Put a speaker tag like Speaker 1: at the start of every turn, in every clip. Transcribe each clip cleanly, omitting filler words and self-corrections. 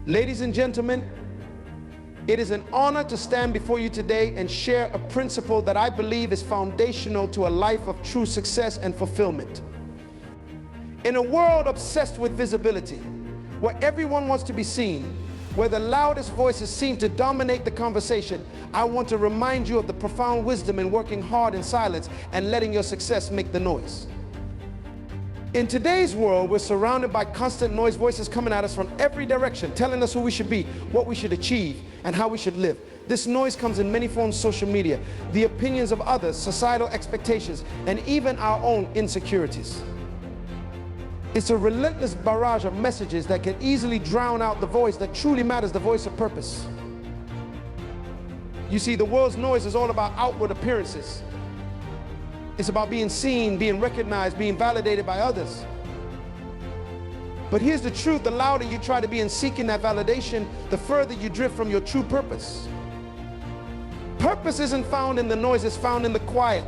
Speaker 1: Ladies and gentlemen, it is an honor to stand before you today and share a principle that I believe is foundational to a life of true success and fulfillment. In a world obsessed with visibility, where everyone wants to be seen, where the loudest voices seem to dominate the conversation, I want to remind you of the profound wisdom in working hard in silence and letting your success make the noise. In today's world, we're surrounded by constant noise, voices coming at us from every direction, telling us who we should be, what we should achieve, and how we should live. This noise comes in many forms: social media, the opinions of others, societal expectations, and even our own insecurities. It's a relentless barrage of messages that can easily drown out the voice that truly matters, the voice of purpose. You see, the world's noise is all about outward appearances. It's about being seen, being recognized, being validated by others. But here's the truth: the louder you try to be in seeking that validation, the further you drift from your true purpose. Purpose isn't found in the noise, it's found in the quiet.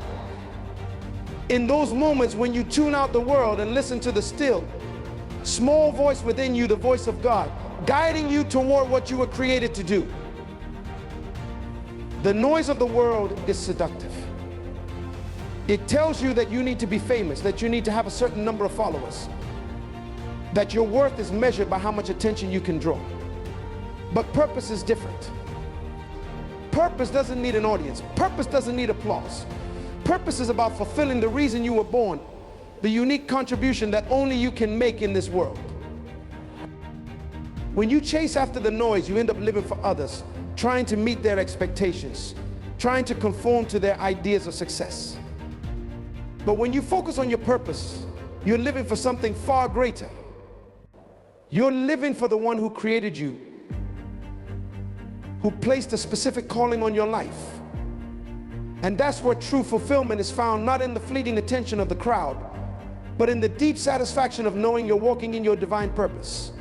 Speaker 1: In those moments when you tune out the world and listen to the still, small voice within you, the voice of God, guiding you toward what you were created to do. The noise of the world is seductive. It tells you that you need to be famous, that you need to have a certain number of followers, that your worth is measured by how much attention you can draw. But purpose is different. Purpose doesn't need an audience. Purpose doesn't need applause. Purpose is about fulfilling the reason you were born, the unique contribution that only you can make in this world. When you chase after the noise, you end up living for others, trying to meet their expectations, trying to conform to their ideas of success. But when you focus on your purpose, you're living for something far greater. You're living for the one who created you, who placed a specific calling on your life. And that's where true fulfillment is found, not in the fleeting attention of the crowd, but in the deep satisfaction of knowing you're walking in your divine purpose.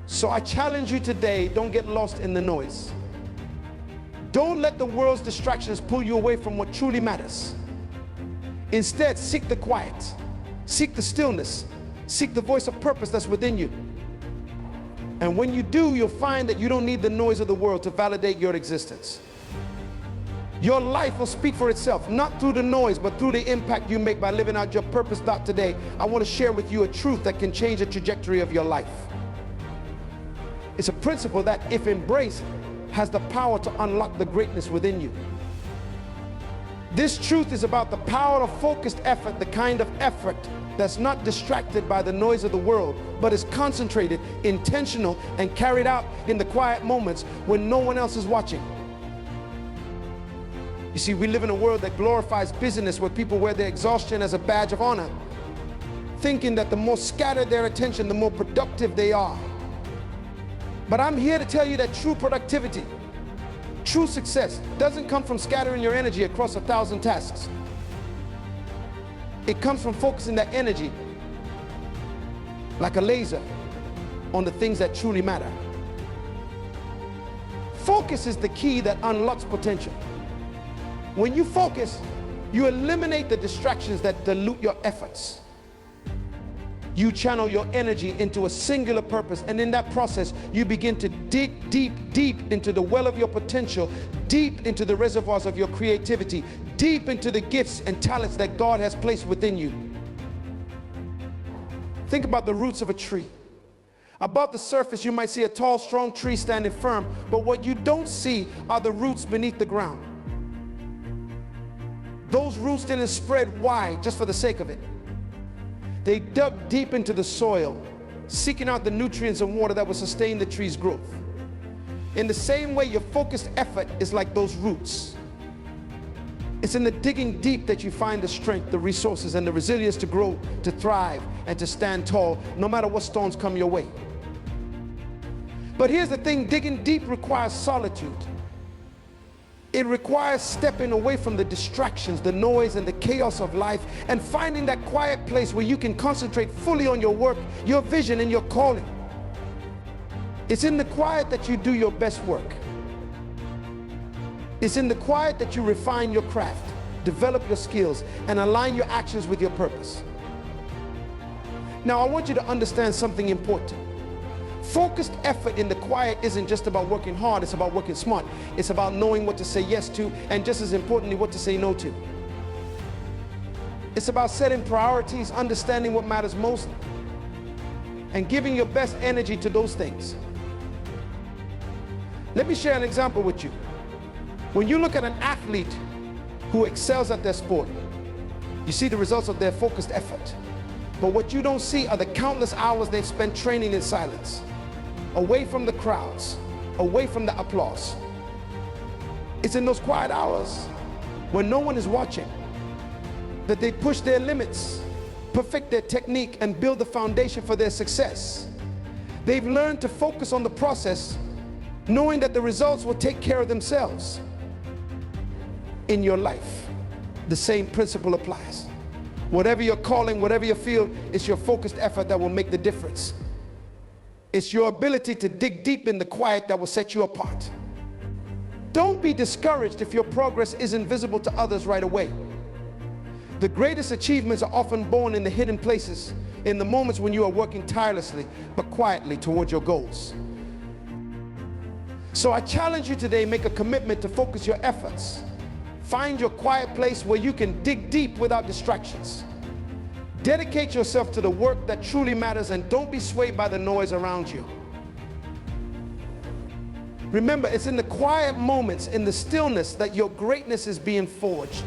Speaker 1: So I challenge you today, don't get lost in the noise. Don't let the world's distractions pull you away from what truly matters. Instead, seek the quiet, seek the stillness, seek the voice of purpose that's within you. And when you do, you'll find that you don't need the noise of the world to validate your existence. Your life will speak for itself, not through the noise, but through the impact you make by living out your purpose. Today, I want to share with you a truth that can change the trajectory of your life. It's a principle that, if embraced, has the power to unlock the greatness within you. This truth is about the power of focused effort, the kind of effort that's not distracted by the noise of the world, but is concentrated, intentional, and carried out in the quiet moments when no one else is watching. You see, we live in a world that glorifies busyness, where people wear their exhaustion as a badge of honor, thinking that the more scattered their attention, the more productive they are. But I'm here to tell you that true productivity, true success doesn't come from scattering your energy across 1,000 tasks. It comes from focusing that energy like a laser on the things that truly matter. Focus is the key that unlocks potential. When you focus, you eliminate the distractions that dilute your efforts. You channel your energy into a singular purpose, and in that process, you begin to dig deep, deep into the well of your potential, deep into the reservoirs of your creativity, deep into the gifts and talents that God has placed within you. Think about the roots of a tree. Above the surface, you might see a tall, strong tree standing firm, but what you don't see are the roots beneath the ground. Those roots didn't spread wide just for the sake of it. They dug deep into the soil, seeking out the nutrients and water that will sustain the tree's growth. In the same way, your focused effort is like those roots. It's in the digging deep that you find the strength, the resources, and the resilience to grow, to thrive, and to stand tall, no matter what storms come your way. But here's the thing: digging deep requires solitude. It requires stepping away from the distractions, the noise, and the chaos of life, and finding that quiet place where you can concentrate fully on your work, your vision, and your calling. It's in the quiet that you do your best work. It's in the quiet that you refine your craft, develop your skills, and align your actions with your purpose. Now, I want you to understand something important. Focused effort in the quiet isn't just about working hard, it's about working smart. It's about knowing what to say yes to, and just as importantly, what to say no to. It's about setting priorities, understanding what matters most, and giving your best energy to those things. Let me share an example with you. When you look at an athlete who excels at their sport, you see the results of their focused effort. But what you don't see are the countless hours they've spent training in silence, away from the crowds, away from the applause. It's in those quiet hours when no one is watching that they push their limits, perfect their technique, and build the foundation for their success. They've learned to focus on the process, knowing that the results will take care of themselves. In your life, the same principle applies. Whatever your calling, whatever your field, it's your focused effort that will make the difference. It's your ability to dig deep in the quiet that will set you apart. Don't be discouraged if your progress isn't visible to others right away. The greatest achievements are often born in the hidden places, in the moments when you are working tirelessly but quietly towards your goals. So I challenge you today, make a commitment to focus your efforts. Find your quiet place where you can dig deep without distractions. Dedicate yourself to the work that truly matters, and don't be swayed by the noise around you. Remember, it's in the quiet moments, in the stillness, that your greatness is being forged.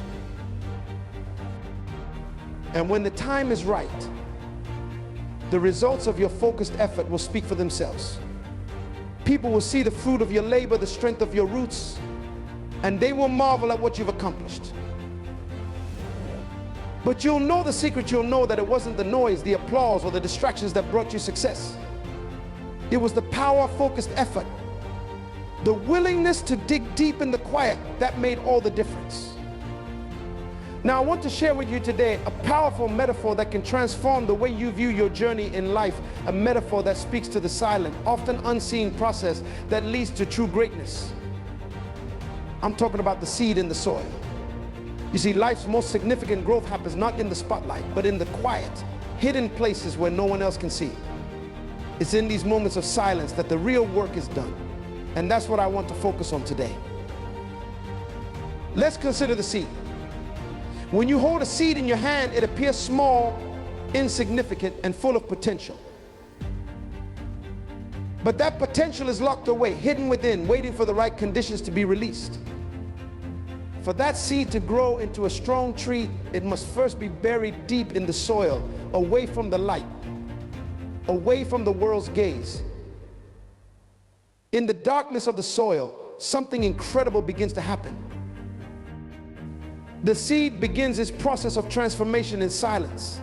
Speaker 1: And when the time is right, the results of your focused effort will speak for themselves. People will see the fruit of your labor, the strength of your roots, and they will marvel at what you've accomplished. But you'll know the secret. You'll know that it wasn't the noise, the applause, or the distractions that brought you success. It was the power of focused effort, the willingness to dig deep in the quiet, that made all the difference. Now, I want to share with you today a powerful metaphor that can transform the way you view your journey in life, a metaphor that speaks to the silent, often unseen process that leads to true greatness. I'm talking about the seed in the soil. You see, life's most significant growth happens not in the spotlight, but in the quiet, hidden places where no one else can see. It's in these moments of silence that the real work is done. And that's what I want to focus on today. Let's consider the seed. When you hold a seed in your hand, it appears small, insignificant, and full of potential. But that potential is locked away, hidden within, waiting for the right conditions to be released. For that seed to grow into a strong tree, it must first be buried deep in the soil, away from the light, away from the world's gaze. In the darkness of the soil, something incredible begins to happen. The seed begins its process of transformation in silence.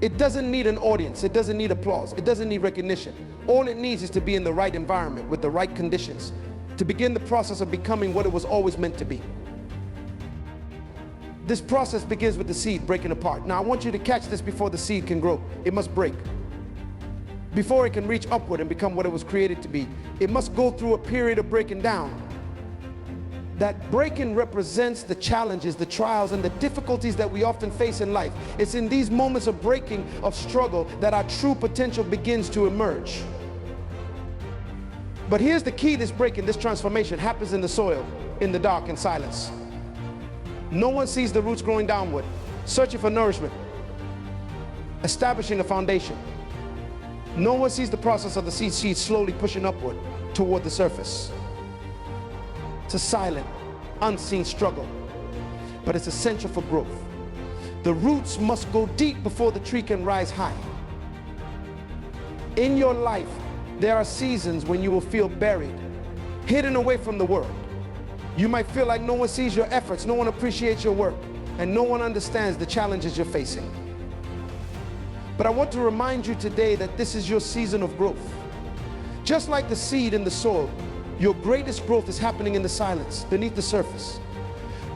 Speaker 1: It doesn't need an audience. It doesn't need applause. It doesn't need recognition. All it needs is to be in the right environment with the right conditions to begin the process of becoming what it was always meant to be. This process begins with the seed breaking apart. Now, I want you to catch this before the seed can grow. It must break. Before it can reach upward and become what it was created to be, it must go through a period of breaking down. That breaking represents the challenges, the trials, and the difficulties that we often face in life. It's in these moments of breaking, of struggle, that our true potential begins to emerge. But here's the key: this breaking, this transformation happens in the soil, in the dark, in silence. No one sees the roots growing downward, searching for nourishment, establishing a foundation. No one sees the process of the seed slowly pushing upward toward the surface. It's a silent, unseen struggle, but it's essential for growth. The roots must go deep before the tree can rise high. In your life, there are seasons when you will feel buried, hidden away from the world. You might feel like no one sees your efforts, no one appreciates your work, and no one understands the challenges you're facing. But I want to remind you today that this is your season of growth. Just like the seed in the soil, your greatest growth is happening in the silence, beneath the surface.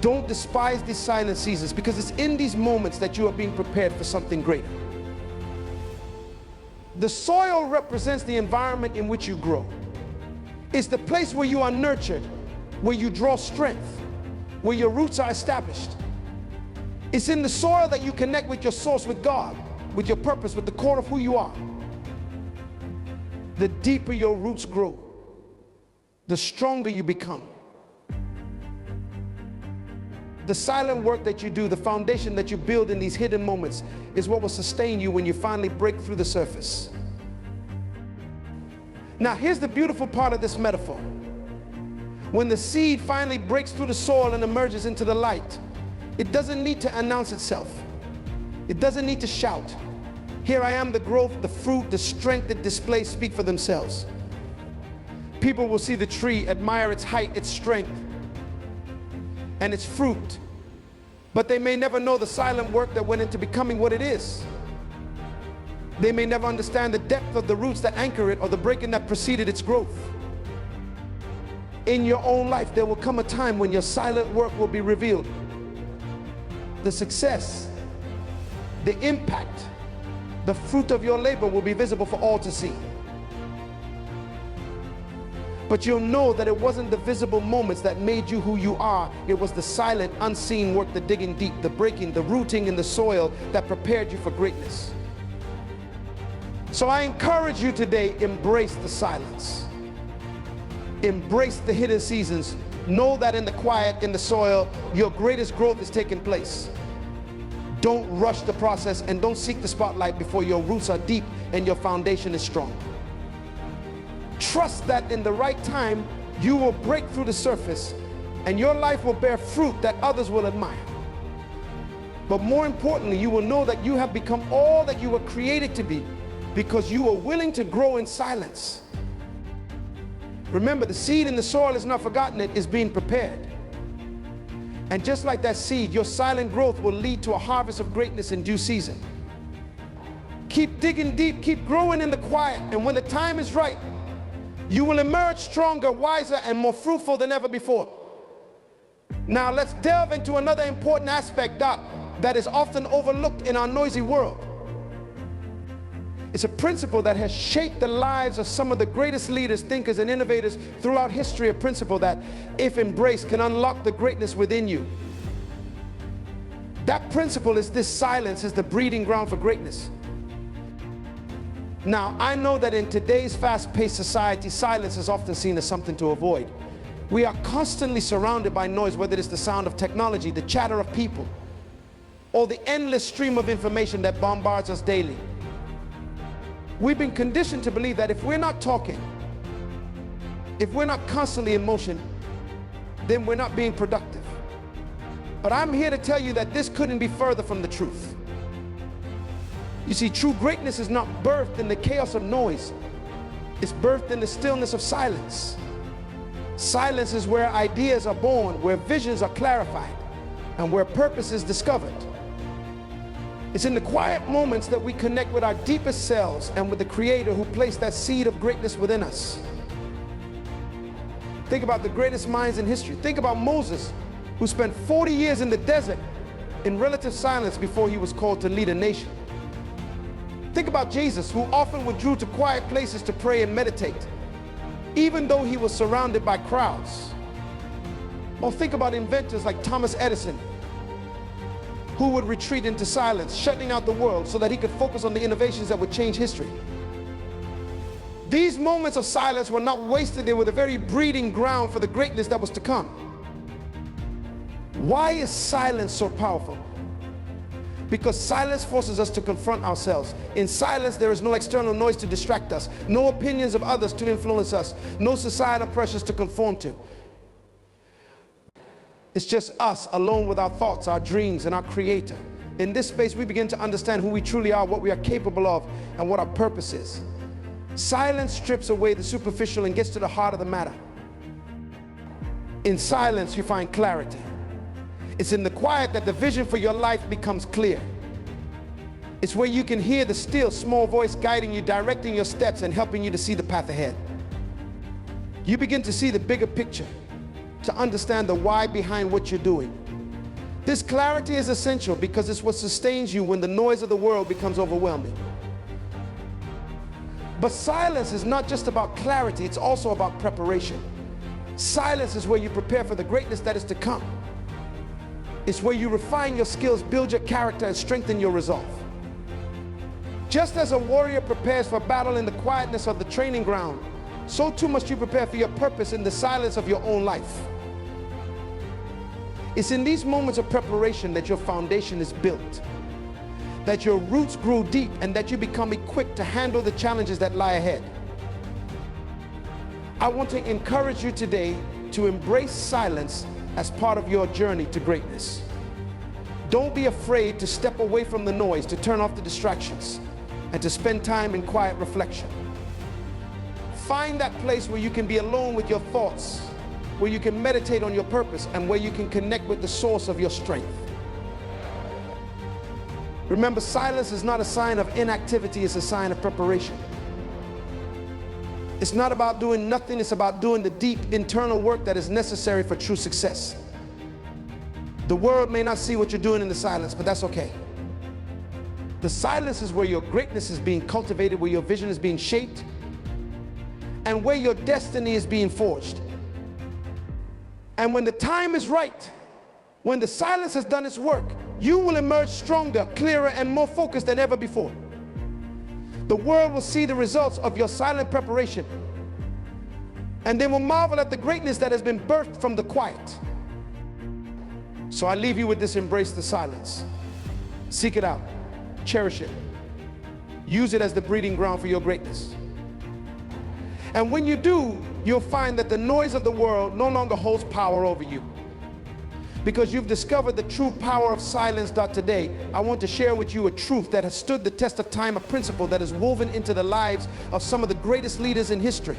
Speaker 1: Don't despise these silent seasons, because it's in these moments that you are being prepared for something greater. The soil represents the environment in which you grow. It's the place where you are nurtured, where you draw strength, where your roots are established. It's in the soil that you connect with your source, with God, with your purpose, with the core of who you are. the deeper your roots grow, the stronger you become. The silent work that you do, the foundation that you build in these hidden moments, is what will sustain you when you finally break through the surface. Now, here's the beautiful part of this metaphor. When the seed finally breaks through the soil and emerges into the light, it doesn't need to announce itself. It doesn't need to shout. Here I am, the growth, the fruit, the strength it displays speak for themselves. People will see the tree, admire its height, its strength, and its fruit, but they may never know the silent work that went into becoming what it is. They may never understand the depth of the roots that anchor it or the breaking that preceded its growth. In your own life, there will come a time when your silent work will be revealed. The success, the impact, the fruit of your labor will be visible for all to see. But you'll know that it wasn't the visible moments that made you who you are. It was the silent, unseen work, the digging deep, the breaking, the rooting in the soil that prepared you for greatness. So I encourage you today, embrace the silence. Embrace the hidden seasons. Know that in the quiet, in the soil, your greatest growth is taking place. Don't rush the process and don't seek the spotlight before your roots are deep and your foundation is strong. Trust that in the right time, you will break through the surface and your life will bear fruit that others will admire. But more importantly, you will know that you have become all that you were created to be because you are willing to grow in silence. Remember, the seed in the soil is not forgotten, it is being prepared. And just like that seed, your silent growth will lead to a harvest of greatness in due season. Keep digging deep, keep growing in the quiet, and when the time is right, you will emerge stronger, wiser, and more fruitful than ever before. Now let's delve into another important aspect, Doc, that is often overlooked in our noisy world. It's a principle that has shaped the lives of some of the greatest leaders, thinkers, and innovators throughout history, a principle that, if embraced, can unlock the greatness within you. That principle is this: silence is the breeding ground for greatness. Now, I know that in today's fast-paced society, silence is often seen as something to avoid. We are constantly surrounded by noise, whether it's the sound of technology, the chatter of people, or the endless stream of information that bombards us daily. We've been conditioned to believe that if we're not talking, if we're not constantly in motion, then we're not being productive. But I'm here to tell you that this couldn't be further from the truth. You see, true greatness is not birthed in the chaos of noise. It's birthed in the stillness of silence. Silence is where ideas are born, where visions are clarified, and where purpose is discovered. It's in the quiet moments that we connect with our deepest selves and with the Creator who placed that seed of greatness within us. Think about the greatest minds in history. Think about Moses, who spent 40 years in the desert in relative silence before he was called to lead a nation. Think about Jesus, who often withdrew to quiet places to pray and meditate, even though he was surrounded by crowds. Or think about inventors like Thomas Edison, who would retreat into silence, shutting out the world so that he could focus on the innovations that would change history. These moments of silence were not wasted. They were the very breeding ground for the greatness that was to come. Why is silence so powerful? Because silence forces us to confront ourselves. In silence, there is no external noise to distract us, no opinions of others to influence us, no societal pressures to conform to. It's just us alone with our thoughts, our dreams, and our Creator. In this space, we begin to understand who we truly are, what we are capable of, and what our purpose is. Silence strips away the superficial and gets to the heart of the matter. In silence, you find clarity. It's in the quiet that the vision for your life becomes clear. It's where you can hear the still, small voice guiding you, directing your steps, and helping you to see the path ahead. You begin to see the bigger picture, to understand the why behind what you're doing. This clarity is essential because it's what sustains you when the noise of the world becomes overwhelming. But silence is not just about clarity, it's also about preparation. Silence is where you prepare for the greatness that is to come. It's where you refine your skills, build your character, and strengthen your resolve. Just as a warrior prepares for battle in the quietness of the training ground, so too must you prepare for your purpose in the silence of your own life. It's in these moments of preparation that your foundation is built, that your roots grow deep, and that you become equipped to handle the challenges that lie ahead. I want to encourage you today to embrace silence as part of your journey to greatness. Don't be afraid to step away from the noise, to turn off the distractions, and to spend time in quiet reflection. Find that place where you can be alone with your thoughts, where you can meditate on your purpose, and where you can connect with the source of your strength. Remember, silence is not a sign of inactivity, it's a sign of preparation. It's not about doing nothing, it's about doing the deep internal work that is necessary for true success. The world may not see what you're doing in the silence, but that's okay. The silence is where your greatness is being cultivated, where your vision is being shaped, and where your destiny is being forged. And when the time is right, when the silence has done its work, you will emerge stronger, clearer, and more focused than ever before. The world will see the results of your silent preparation, and they will marvel at the greatness that has been birthed from the quiet. So I leave you with this: embrace the silence. Seek it out. Cherish it. Use it as the breeding ground for your greatness. And when you do, you'll find that the noise of the world no longer holds power over you, because you've discovered the true power of silence. Today, I want to share with you a truth that has stood the test of time, a principle that is woven into the lives of some of the greatest leaders in history.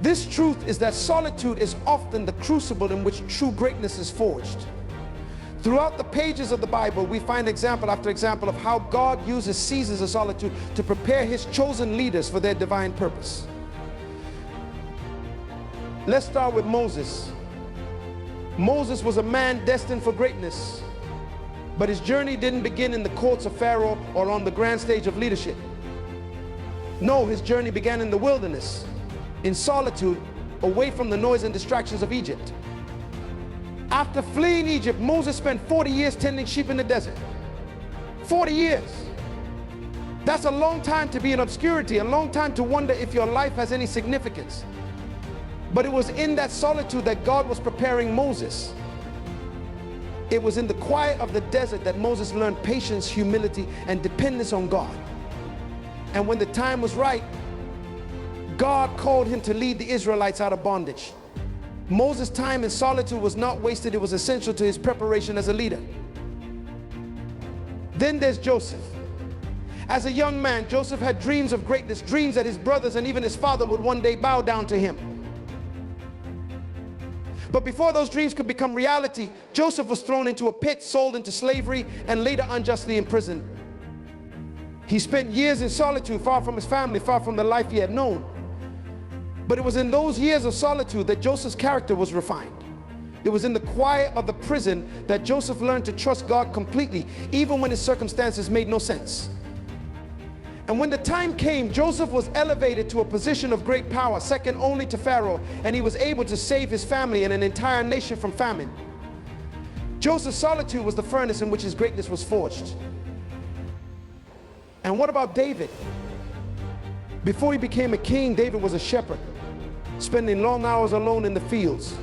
Speaker 1: This truth is that solitude is often the crucible in which true greatness is forged. Throughout the pages of the Bible, we find example after example of how God uses seasons of solitude to prepare his chosen leaders for their divine purpose. Let's start with Moses. Moses was a man destined for greatness, but his journey didn't begin in the courts of Pharaoh or on the grand stage of leadership. No, his journey began in the wilderness, in solitude, away from the noise and distractions of Egypt. After fleeing Egypt, Moses spent 40 years tending sheep in the desert. 40 years. That's a long time to be in obscurity, a long time to wonder if your life has any significance. But it was in that solitude that God was preparing Moses. It was in the quiet of the desert that Moses learned patience, humility, and dependence on God. And when the time was right, God called him to lead the Israelites out of bondage. Moses' time in solitude was not wasted. It was essential to his preparation as a leader. Then there's Joseph. As a young man, Joseph had dreams of greatness, dreams that his brothers and even his father would one day bow down to him. But before those dreams could become reality, Joseph was thrown into a pit, sold into slavery, and later unjustly imprisoned. He spent years in solitude, far from his family, far from the life he had known. But it was in those years of solitude that Joseph's character was refined. It was in the quiet of the prison that Joseph learned to trust God completely, even when his circumstances made no sense. And when the time came, Joseph was elevated to a position of great power, second only to Pharaoh, and he was able to save his family and an entire nation from famine. Joseph's solitude was the furnace in which his greatness was forged. And what about David? Before he became a king, David was a shepherd, spending long hours alone in the fields,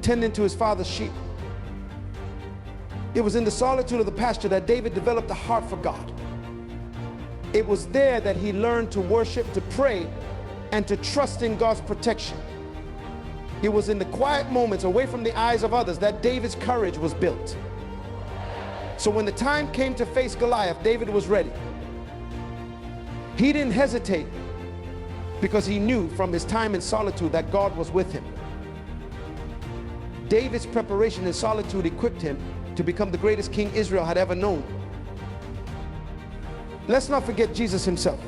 Speaker 1: tending to his father's sheep. It was in the solitude of the pasture that David developed a heart for God. It was there that he learned to worship, to pray, and to trust in God's protection. It was in the quiet moments away from the eyes of others that David's courage was built. So when the time came to face Goliath, David was ready. He didn't hesitate, because he knew from his time in solitude that God was with him. David's preparation in solitude equipped him to become the greatest king Israel had ever known. Let's not forget Jesus himself.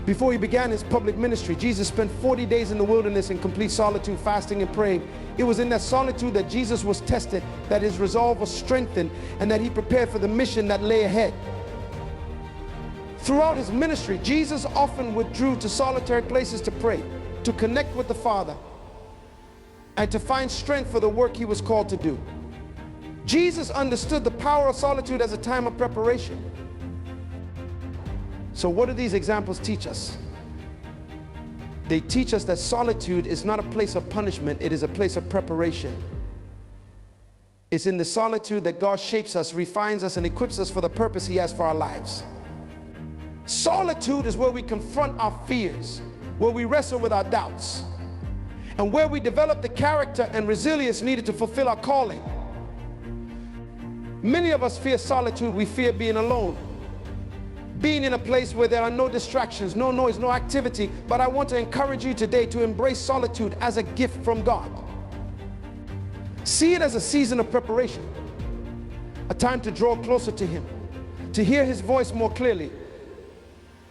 Speaker 1: Before he began his public ministry, Jesus spent 40 days in the wilderness in complete solitude, fasting and praying. It was in that solitude that Jesus was tested, that his resolve was strengthened, and that he prepared for the mission that lay ahead. Throughout his ministry, Jesus often withdrew to solitary places to pray, to connect with the Father, and to find strength for the work he was called to do. Jesus understood the power of solitude as a time of preparation. So what do these examples teach us? They teach us that solitude is not a place of punishment, it is a place of preparation. It's in the solitude that God shapes us, refines us, and equips us for the purpose He has for our lives. Solitude is where we confront our fears, where we wrestle with our doubts, and where we develop the character and resilience needed to fulfill our calling. Many of us fear solitude. We fear being alone, being in a place where there are no distractions, no noise, no activity. But I want to encourage you today to embrace solitude as a gift from God. See it as a season of preparation, a time to draw closer to Him, to hear His voice more clearly,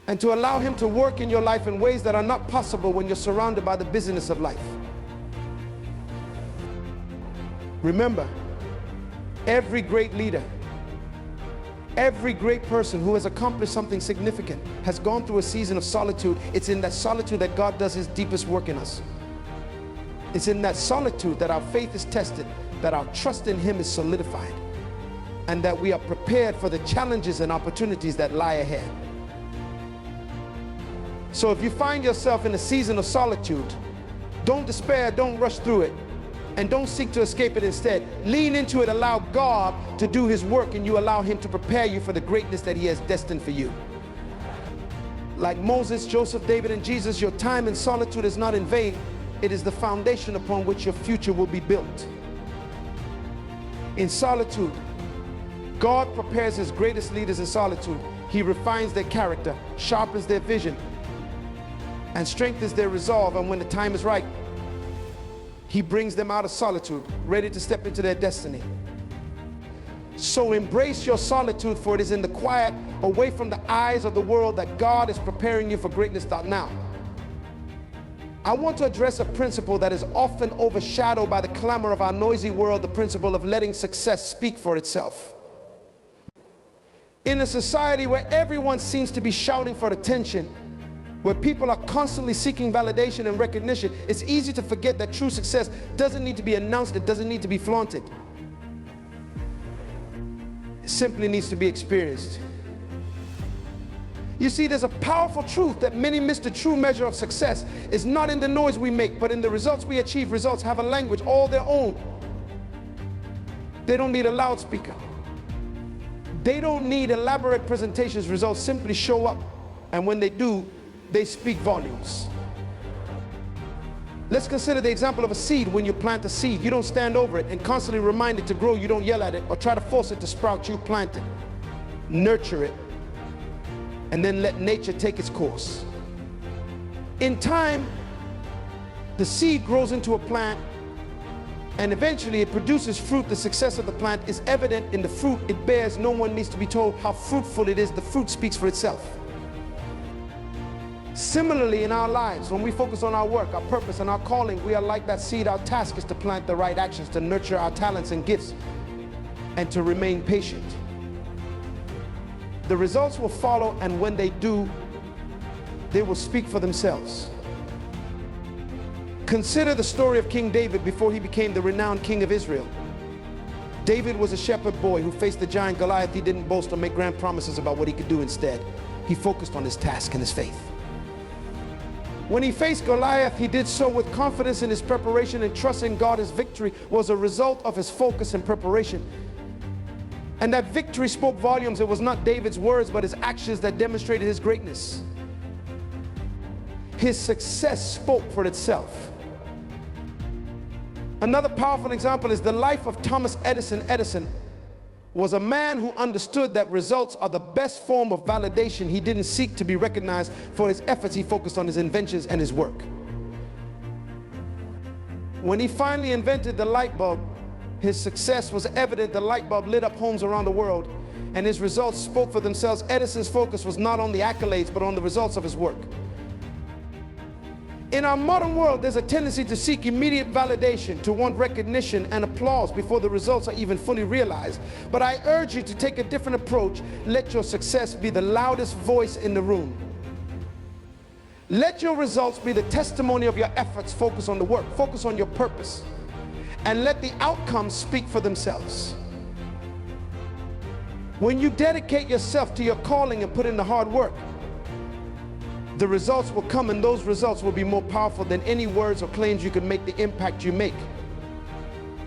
Speaker 1: and to allow Him to work in your life in ways that are not possible when you're surrounded by the busyness of life. Remember, every great leader, every great person who has accomplished something significant has gone through a season of solitude. It's in that solitude that God does His deepest work in us. It's in that solitude that our faith is tested, that our trust in Him is solidified, and that we are prepared for the challenges and opportunities that lie ahead. So if you find yourself in a season of solitude, don't despair, don't rush through it, and don't seek to escape it. Instead, lean into it, allow God to do His work, and you allow Him to prepare you for the greatness that He has destined for you. Like Moses, Joseph, David, and Jesus, your time in solitude is not in vain. It is the foundation upon which your future will be built. In solitude, God prepares His greatest leaders in solitude. He refines their character, sharpens their vision, and strengthens their resolve. And when the time is right, He brings them out of solitude, ready to step into their destiny. So embrace your solitude, for it is in the quiet, away from the eyes of the world, that God is preparing you for greatness now. I want to address a principle that is often overshadowed by the clamor of our noisy world, the principle of letting success speak for itself. In a society where everyone seems to be shouting for attention, where people are constantly seeking validation and recognition, it's easy to forget that true success doesn't need to be announced, it doesn't need to be flaunted. It simply needs to be experienced. You see, there's a powerful truth that many miss. The true measure of success is not in the noise we make, but in the results we achieve. Results have a language all their own. They don't need a loudspeaker. They don't need elaborate presentations. Results simply show up, and when they do, they speak volumes. Let's consider the example of a seed. When you plant a seed, you don't stand over it and constantly remind it to grow. You don't yell at it or try to force it to sprout. You plant it, nurture it, and then let nature take its course. In time, the seed grows into a plant, and eventually it produces fruit. The success of the plant is evident in the fruit it bears. No one needs to be told how fruitful it is. The fruit speaks for itself. Similarly, in our lives, when we focus on our work, our purpose, and our calling, we are like that seed. Our task is to plant the right actions, to nurture our talents and gifts, and to remain patient. The results will follow, and when they do, they will speak for themselves. Consider the story of King David before he became the renowned king of Israel. David was a shepherd boy who faced the giant Goliath. He didn't boast or make grand promises about what he could do. Instead, he focused on his task and his faith. When he faced Goliath, he did so with confidence in his preparation, and trusting God. His victory was a result of his focus and preparation. And that victory spoke volumes. It was not David's words, but his actions that demonstrated his greatness. His success spoke for itself. Another powerful example is the life of Thomas Edison. Edison was a man who understood that results are the best form of validation. He didn't seek to be recognized for his efforts. He focused on his inventions and his work. When he finally invented the light bulb, his success was evident. The light bulb lit up homes around the world, and his results spoke for themselves. Edison's focus was not on the accolades, but on the results of his work. In our modern world, there's a tendency to seek immediate validation, to want recognition and applause before the results are even fully realized. But I urge you to take a different approach. Let your success be the loudest voice in the room. Let your results be the testimony of your efforts. Focus on the work, focus on your purpose, and let the outcomes speak for themselves. When you dedicate yourself to your calling and put in the hard work, The results will come, and those results will be more powerful than any words or claims you can make. The impact you make,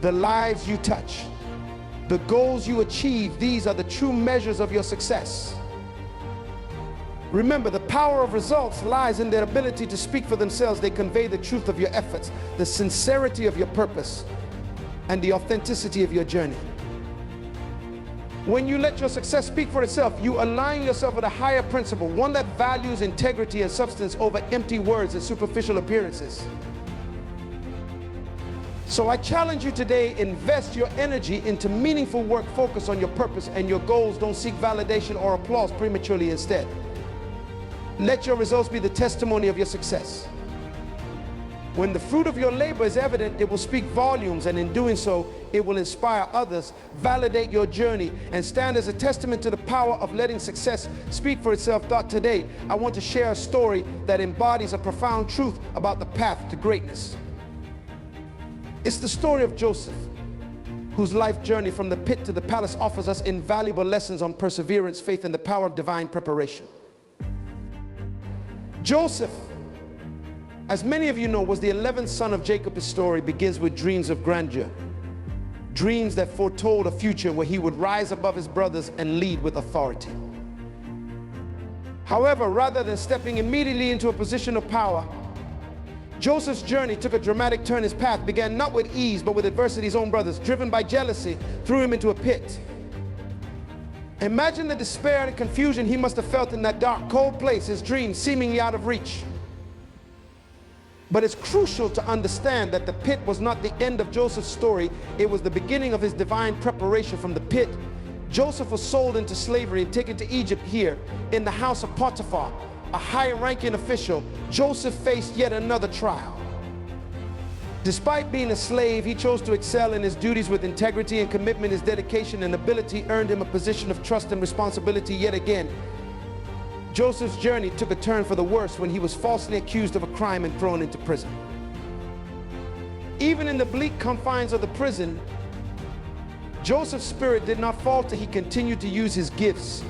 Speaker 1: the lives you touch, the goals you achieve, these are the true measures of your success. Remember, the power of results lies in their ability to speak for themselves. They convey the truth of your efforts, the sincerity of your purpose, and the authenticity of your journey. When you let your success speak for itself, you align yourself with a higher principle, one that values integrity and substance over empty words and superficial appearances. So I challenge you today, invest your energy into meaningful work, focus on your purpose and your goals. Don't seek validation or applause prematurely. Instead, let your results be the testimony of your success. When the fruit of your labor is evident, it will speak volumes, and in doing so, it will inspire others, validate your journey, and stand as a testament to the power of letting success speak for itself. Today, I want to share a story that embodies a profound truth about the path to greatness. It's the story of Joseph, whose life journey from the pit to the palace offers us invaluable lessons on perseverance, faith, and the power of divine preparation. Joseph, as many of you know, was the 11th son of Jacob. His story begins with dreams of grandeur, dreams that foretold a future where he would rise above his brothers and lead with authority. However, rather than stepping immediately into a position of power, Joseph's journey took a dramatic turn. His path began not with ease, but with adversity. His own brothers, driven by jealousy, threw him into a pit. Imagine the despair and confusion he must have felt in that dark, cold place, his dreams seemingly out of reach. But it's crucial to understand that the pit was not the end of Joseph's story. It was the beginning of his divine preparation. From the pit, Joseph was sold into slavery and taken to Egypt. Here, in the house of Potiphar, a high-ranking official, Joseph faced yet another trial. Despite being a slave, he chose to excel in his duties with integrity and commitment. His dedication and ability earned him a position of trust and responsibility. Yet again, Joseph's journey took a turn for the worse when he was falsely accused of a crime and thrown into prison. Even in the bleak confines of the prison, Joseph's spirit did not falter. He continued to use his gifts,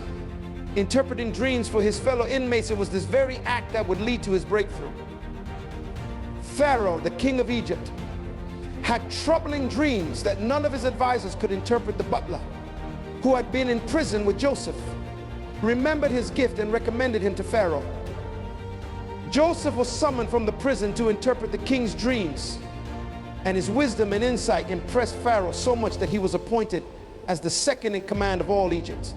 Speaker 1: interpreting dreams for his fellow inmates. It was this very act that would lead to his breakthrough. Pharaoh, the king of Egypt, had troubling dreams that none of his advisors could interpret. The butler, who had been in prison with Joseph, remembered his gift and recommended him to Pharaoh. Joseph was summoned from the prison to interpret the king's dreams, and his wisdom and insight impressed Pharaoh so much that he was appointed as the second in command of all Egypt.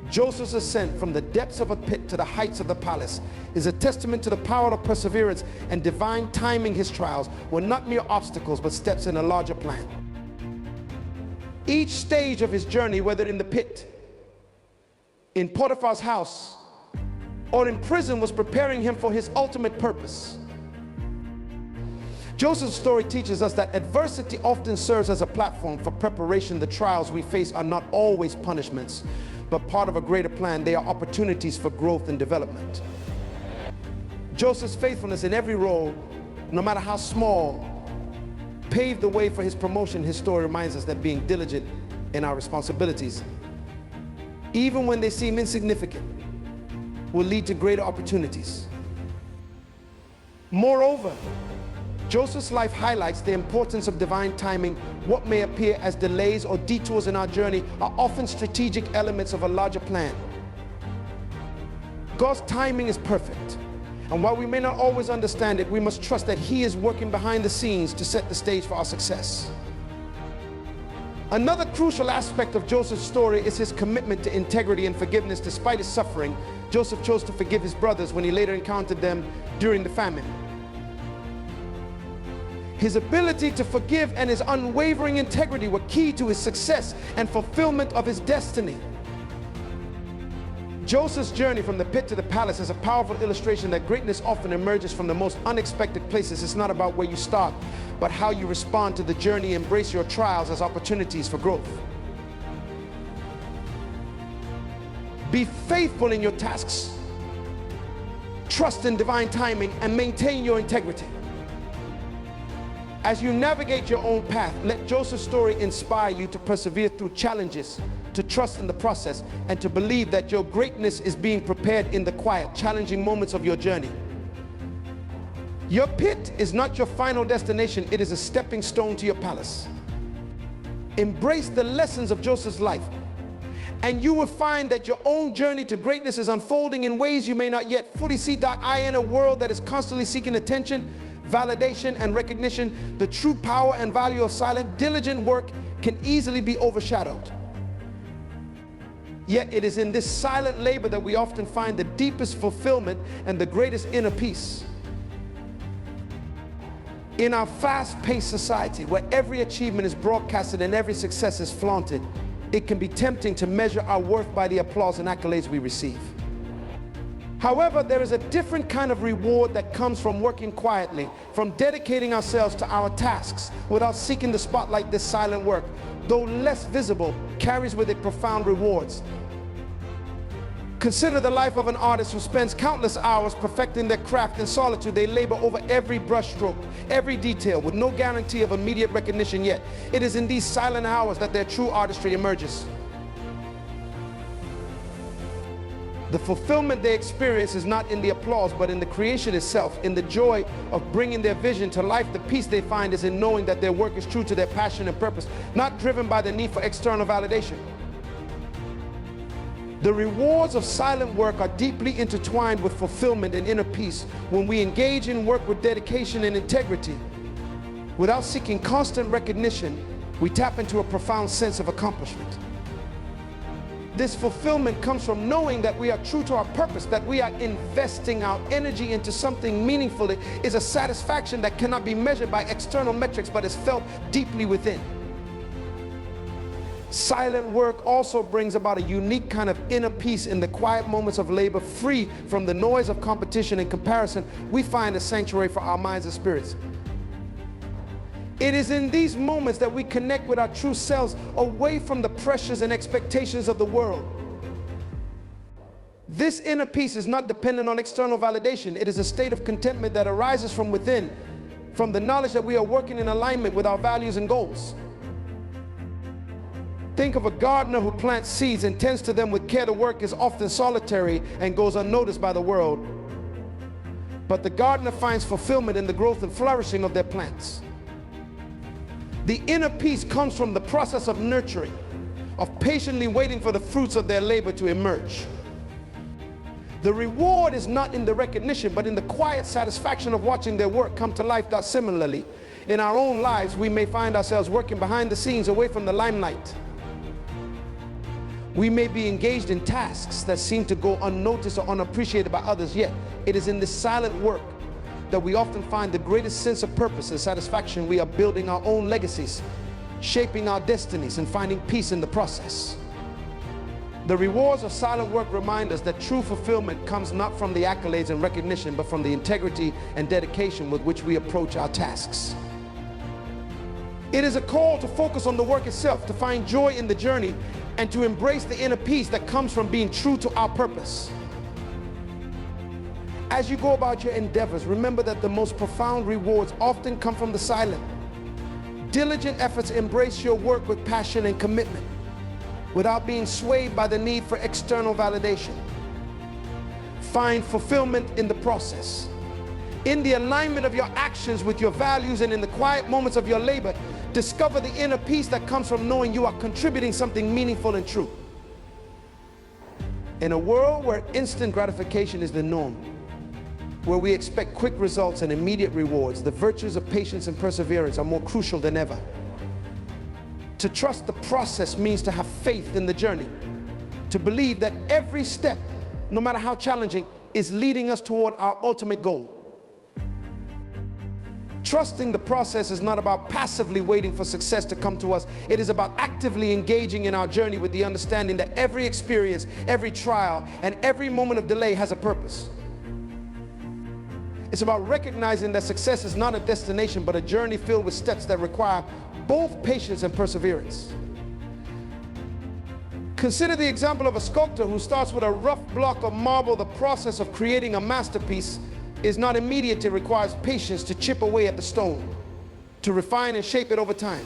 Speaker 1: Joseph's ascent from the depths of a pit to the heights of the palace is a testament to the power of perseverance and divine timing. His trials were not mere obstacles, but steps in a larger plan. Each stage of his journey, whether in the pit, in Potiphar's house, or in prison, was preparing him for his ultimate purpose. Joseph's story teaches us that adversity often serves as a platform for preparation. The trials we face are not always punishments, but part of a greater plan. They are opportunities for growth and development. Joseph's faithfulness in every role, no matter how small, paved the way for his promotion. His story reminds us that being diligent in our responsibilities, even when they seem insignificant, will lead to greater opportunities. Moreover, Joseph's life highlights the importance of divine timing. What may appear as delays or detours in our journey are often strategic elements of a larger plan. God's timing is perfect, and while we may not always understand it, we must trust that He is working behind the scenes to set the stage for our success. Another crucial aspect of Joseph's story is his commitment to integrity and forgiveness. Despite his suffering, Joseph chose to forgive his brothers when he later encountered them during the famine. His ability to forgive and his unwavering integrity were key to his success and fulfillment of his destiny. Joseph's journey from the pit to the palace is a powerful illustration that greatness often emerges from the most unexpected places. It's not about where you start, but how you respond to the journey. Embrace your trials as opportunities for growth. Be faithful in your tasks, trust in divine timing, and maintain your integrity. As you navigate your own path, let Joseph's story inspire you to persevere through challenges, to trust in the process, and to believe that your greatness is being prepared in the quiet, challenging moments of your journey. Your pit is not your final destination, it is a stepping stone to your palace. Embrace the lessons of Joseph's life, and you will find that your own journey to greatness is unfolding in ways you may not yet fully see. In a world that is constantly seeking attention, validation, and recognition, the true power and value of silent, diligent work can easily be overshadowed. Yet it is in this silent labor that we often find the deepest fulfillment and the greatest inner peace. In our fast-paced society, where every achievement is broadcasted and every success is flaunted, it can be tempting to measure our worth by the applause and accolades we receive. However, there is a different kind of reward that comes from working quietly, from dedicating ourselves to our tasks without seeking the spotlight. This silent work, though less visible, carries with it profound rewards. Consider the life of an artist who spends countless hours perfecting their craft in solitude. They labor over every brushstroke, every detail, with no guarantee of immediate recognition. Yet it is in these silent hours that their true artistry emerges. The fulfillment they experience is not in the applause, but in the creation itself, in the joy of bringing their vision to life. The peace they find is in knowing that their work is true to their passion and purpose, not driven by the need for external validation. The rewards of silent work are deeply intertwined with fulfillment and inner peace. When we engage in work with dedication and integrity, without seeking constant recognition, we tap into a profound sense of accomplishment. This fulfillment comes from knowing that we are true to our purpose, that we are investing our energy into something meaningful. It is a satisfaction that cannot be measured by external metrics, but is felt deeply within. Silent work also brings about a unique kind of inner peace. In the quiet moments of labor, free from the noise of competition and comparison, we find a sanctuary for our minds and spirits. It is in these moments that we connect with our true selves, away from the pressures and expectations of the world. This inner peace is not dependent on external validation. It is a state of contentment that arises from within, from the knowledge that we are working in alignment with our values and goals. Think of a gardener who plants seeds and tends to them with care. The work is often solitary and goes unnoticed by the world. But the gardener finds fulfillment in the growth and flourishing of their plants. The inner peace comes from the process of nurturing, of patiently waiting for the fruits of their labor to emerge. The reward is not in the recognition, but in the quiet satisfaction of watching their work come to life. Similarly, in our own lives, we may find ourselves working behind the scenes, away from the limelight. We may be engaged in tasks that seem to go unnoticed or unappreciated by others, yet it is in this silent work that we often find the greatest sense of purpose and satisfaction. We are building our own legacies, shaping our destinies, and finding peace in the process. The rewards of silent work remind us that true fulfillment comes not from the accolades and recognition, but from the integrity and dedication with which we approach our tasks. It is a call to focus on the work itself, to find joy in the journey, and to embrace the inner peace that comes from being true to our purpose. As you go about your endeavors, remember that the most profound rewards often come from the silent. Diligent efforts embrace your work with passion and commitment, without being swayed by the need for external validation. Find fulfillment in the process, in the alignment of your actions with your values, and in the quiet moments of your labor. Discover the inner peace that comes from knowing you are contributing something meaningful and true. In a world where instant gratification is the norm, where we expect quick results and immediate rewards, the virtues of patience and perseverance are more crucial than ever. To trust the process means to have faith in the journey, to believe that every step, no matter how challenging, is leading us toward our ultimate goal. Trusting the process is not about passively waiting for success to come to us. It is about actively engaging in our journey with the understanding that every experience, every trial, and every moment of delay has a purpose. It's about recognizing that success is not a destination, but a journey filled with steps that require both patience and perseverance. Consider the example of a sculptor who starts with a rough block of marble. The process of creating a masterpiece is not immediate. It requires patience to chip away at the stone, to refine and shape it over time.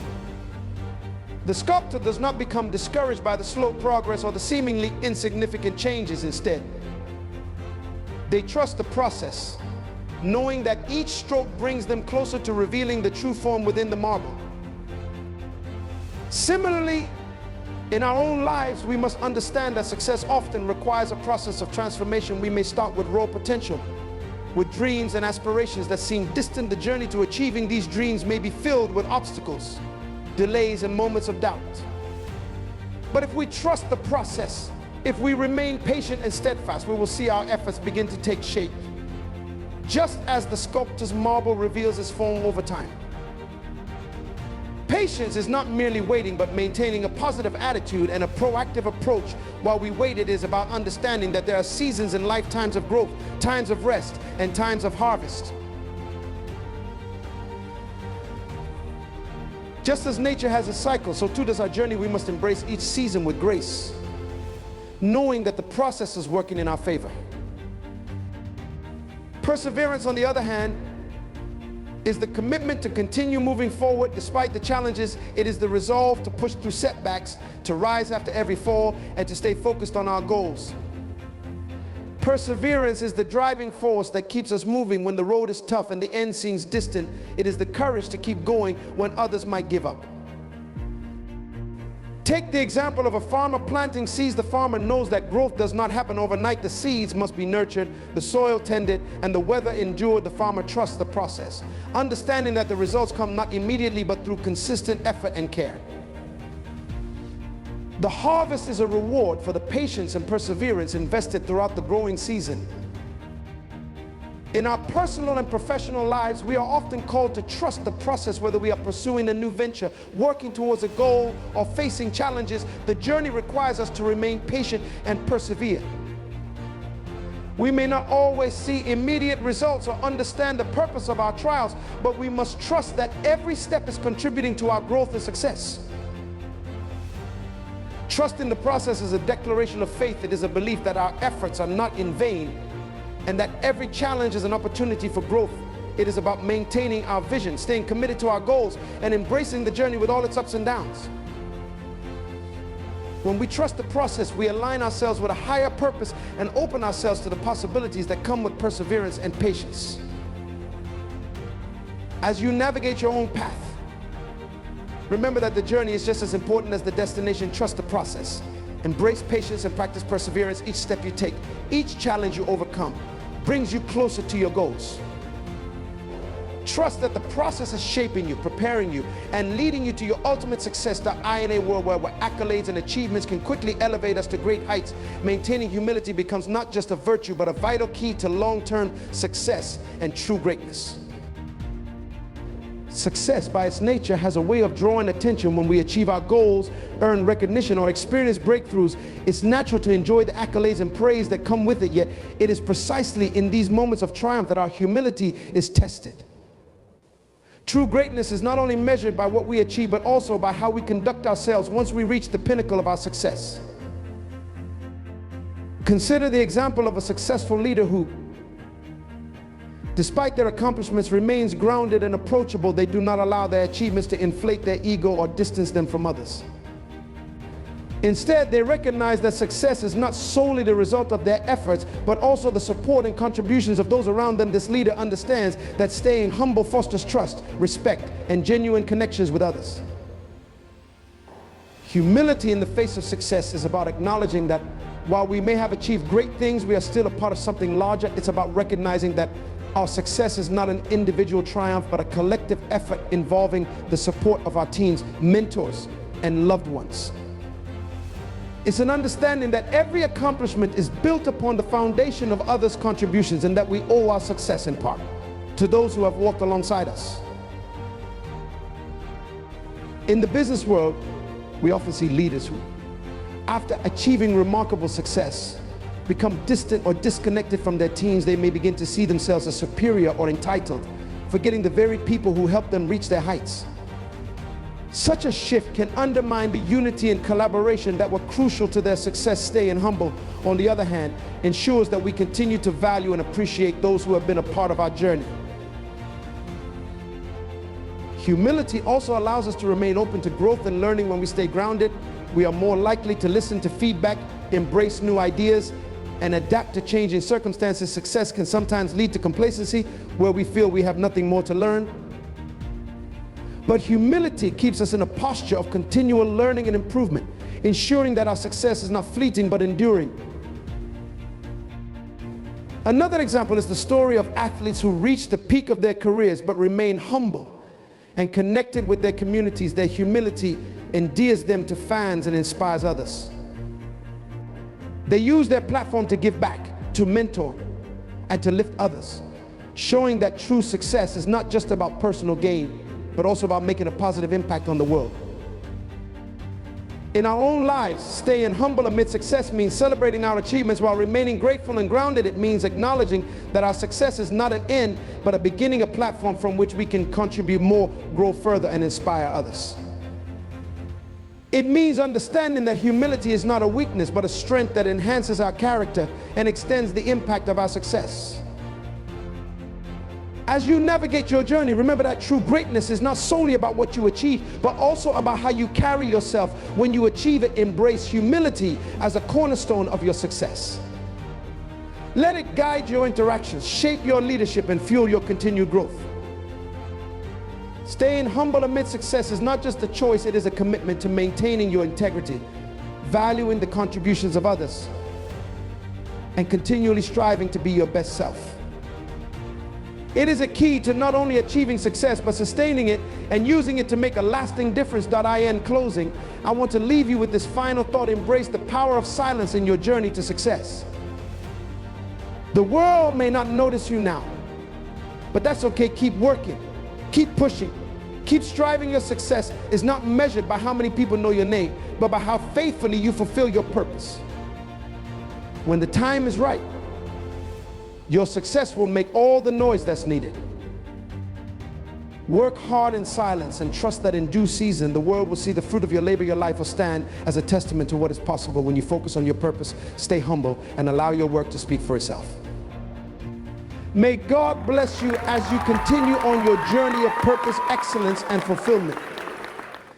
Speaker 1: The sculptor does not become discouraged by the slow progress or the seemingly insignificant changes. Instead, they trust the process, knowing that each stroke brings them closer to revealing the true form within the marble. Similarly, in our own lives, we must understand that success often requires a process of transformation. We may start with raw potential, with dreams and aspirations that seem distant. The journey to achieving these dreams may be filled with obstacles, delays, and moments of doubt. But if we trust the process, if we remain patient and steadfast, we will see our efforts begin to take shape, just as the sculptor's marble reveals its form over time. Patience is not merely waiting, but maintaining a positive attitude and a proactive approach while we wait. It is about understanding that there are seasons and lifetimes of growth, times of rest, and times of harvest. Just as nature has a cycle, so too does our journey. We must embrace each season with grace, knowing that the process is working in our favor. Perseverance, on the other hand, is the commitment to continue moving forward despite the challenges. It is the resolve to push through setbacks, to rise after every fall, and to stay focused on our goals. Perseverance is the driving force that keeps us moving when the road is tough and the end seems distant. It is the courage to keep going when others might give up. Take the example of a farmer planting seeds. The farmer knows that growth does not happen overnight. The seeds must be nurtured, the soil tended, and the weather endured. The farmer trusts the process, understanding that the results come not immediately, but through consistent effort and care. The harvest is a reward for the patience and perseverance invested throughout the growing season. In our personal and professional lives, we are often called to trust the process, whether we are pursuing a new venture, working towards a goal, or facing challenges. The journey requires us to remain patient and persevere. We may not always see immediate results or understand the purpose of our trials, but we must trust that every step is contributing to our growth and success. Trusting the process is a declaration of faith. It is a belief that our efforts are not in vain, and that every challenge is an opportunity for growth. It is about maintaining our vision, staying committed to our goals, and embracing the journey with all its ups and downs. When we trust the process, we align ourselves with a higher purpose and open ourselves to the possibilities that come with perseverance and patience. As you navigate your own path, remember that the journey is just as important as the destination. Trust the process. Embrace patience and practice perseverance. Each step you take, each challenge you overcome, brings you closer to your goals. Trust that the process is shaping you, preparing you, and leading you to your ultimate success. That I, in a world where accolades and achievements can quickly elevate us to great heights, maintaining humility becomes not just a virtue, but a vital key to long-term success and true greatness. Success, by its nature, has a way of drawing attention. When we achieve our goals, earn recognition, or experience breakthroughs, it's natural to enjoy the accolades and praise that come with it. Yet, it is precisely in these moments of triumph that our humility is tested. True greatness is not only measured by what we achieve, but also by how we conduct ourselves once we reach the pinnacle of our success. Consider the example of a successful leader who, despite their accomplishments, remains grounded and approachable. They do not allow their achievements to inflate their ego or distance them from others. Instead, they recognize that success is not solely the result of their efforts, but also the support and contributions of those around them. This leader understands that staying humble fosters trust, respect, and genuine connections with others. Humility in the face of success is about acknowledging that while we may have achieved great things, we are still a part of something larger. It's about recognizing that our success is not an individual triumph, but a collective effort involving the support of our teams, mentors, and loved ones. It's an understanding that every accomplishment is built upon the foundation of others' contributions, and that we owe our success in part to those who have walked alongside us. In the business world, we often see leaders who, after achieving remarkable success, become distant or disconnected from their teams. They may begin to see themselves as superior or entitled, forgetting the very people who helped them reach their heights. Such a shift can undermine the unity and collaboration that were crucial to their success. Staying humble, on the other hand, ensures that we continue to value and appreciate those who have been a part of our journey. Humility also allows us to remain open to growth and learning. When we stay grounded, we are more likely to listen to feedback, embrace new ideas, and adapt to changing circumstances. Success can sometimes lead to complacency, where we feel we have nothing more to learn. But humility keeps us in a posture of continual learning and improvement, ensuring that our success is not fleeting but enduring. Another example is the story of athletes who reach the peak of their careers but remain humble and connected with their communities. Their humility endears them to fans and inspires others. They use their platform to give back, to mentor, and to lift others, showing that true success is not just about personal gain, but also about making a positive impact on the world. In our own lives, staying humble amid success means celebrating our achievements while remaining grateful and grounded. It means acknowledging that our success is not an end, but a beginning, a platform from which we can contribute more, grow further, and inspire others. It means understanding that humility is not a weakness, but a strength that enhances our character and extends the impact of our success. As you navigate your journey, remember that true greatness is not solely about what you achieve, but also about how you carry yourself when you achieve it. Embrace humility as a cornerstone of your success. Let it guide your interactions, shape your leadership, and fuel your continued growth. Staying humble amid success is not just a choice, it is a commitment to maintaining your integrity, valuing the contributions of others, and continually striving to be your best self. It is a key to not only achieving success, but sustaining it and using it to make a lasting difference. In closing, I want to leave you with this final thought. Embrace the power of silence in your journey to success. The world may not notice you now, but that's okay. Keep working, keep pushing, keep striving. Your success is not measured by how many people know your name, but by how faithfully you fulfill your purpose. When the time is right, your success will make all the noise that's needed. Work hard in silence and trust that in due season the world will see the fruit of your labor. Your life will stand as a testament to what is possible when you focus on your purpose, stay humble, and allow your work to speak for itself. May God bless you as you continue on your journey of purpose, excellence, and fulfillment.